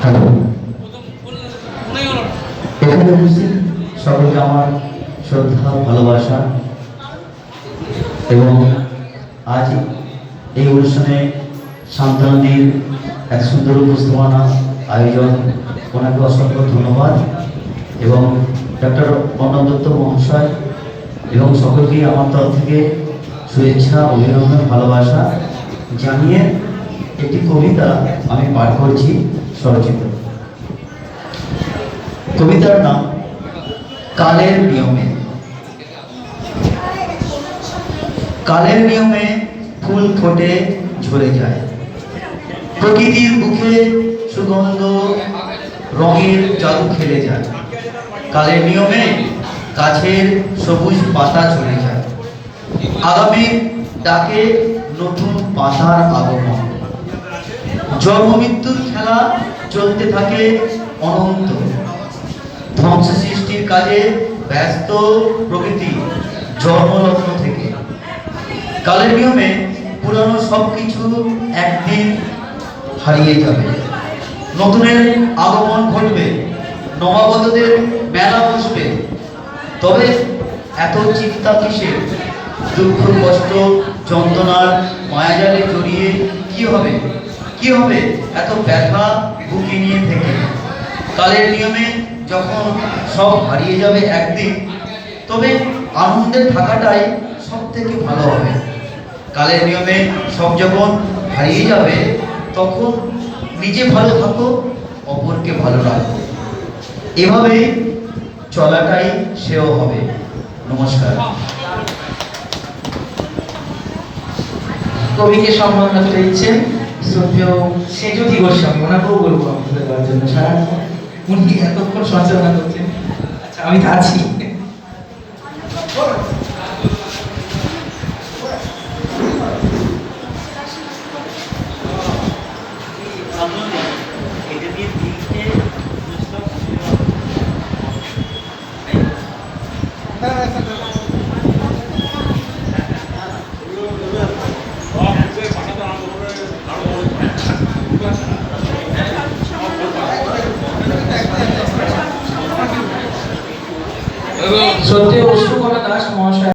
Hello, এখানে উপস্থিত সকলকে আমার শ্রদ্ধা ভালোবাসা এবং আজ এই অনুষ্ঠানে সান্তানদীর এক সুন্দর উপস্থাপনা আয়োজন, ওনাকে অসংখ্য ধন্যবাদ এবং ডক্টর বন্দন দত্ত মহাশয় এবং সকলকেই আমার তরফ থেকে শুভেচ্ছা, অভিনন্দন, ভালোবাসা জানিয়ে একটি কবিতা আমি পাঠ করছি স্বরচিত। কবিতার নাম কালের নিয়মে। কালের নিয়মে ফুল ফোটে ঝরে যায়, প্রকৃতির বুকে সুগন্ধ রঙের জাদু খেলে যায়। কালের নিয়মে গাছের সবুজ পাতা ঝরে যায়, আগামীর ডাকে নতুন পাতার আগমন। জন্ম মৃত্যুর খেলা চলতে থাকে অনন্ত, ধ্বংস সৃষ্টির কাজে ব্যস্ত প্রকৃতি জন্মলগ্ন থেকে। কালের নিয়মে পুরানো সবকিছু একদিন হারিয়ে যাবে, নতুনের আগমন ঘটবে, নবাগতদের মেলা বসবে। তবে এত চিন্তা কিসের? দুঃখ, কষ্ট, যন্ত্রণার মায়াজালে জড়িয়ে কি হবে? কি হবে এত ব্যথা বুকে নিয়ে থেকে? কালের নিয়মে যখন সব হারিয়ে যাবে একদিন, তবে আনন্দে থাকাটাই সব থেকে ভালো হবে। কালের নিয়মে সব যখন হারিয়ে যাবে, তখন নিজে ভালো থাকো, অপরকে ভালো রাখো। এভাবে চলাটাই শ্রেয় হবে। নমস্কার। কবিকে সম্মাননা তুলে দিচ্ছেন শ্রদ্ধেয় সেজুতি গোস্বামী। ওনাকেও বলবো আমাদের দেওয়ার জন্য, সারা উনি এতক্ষণ সঞ্চালনা করছেন। আচ্ছা, আমি তো আছি। শ্রদ্ধেয় অশ্রুকণা দাস মহাশয়।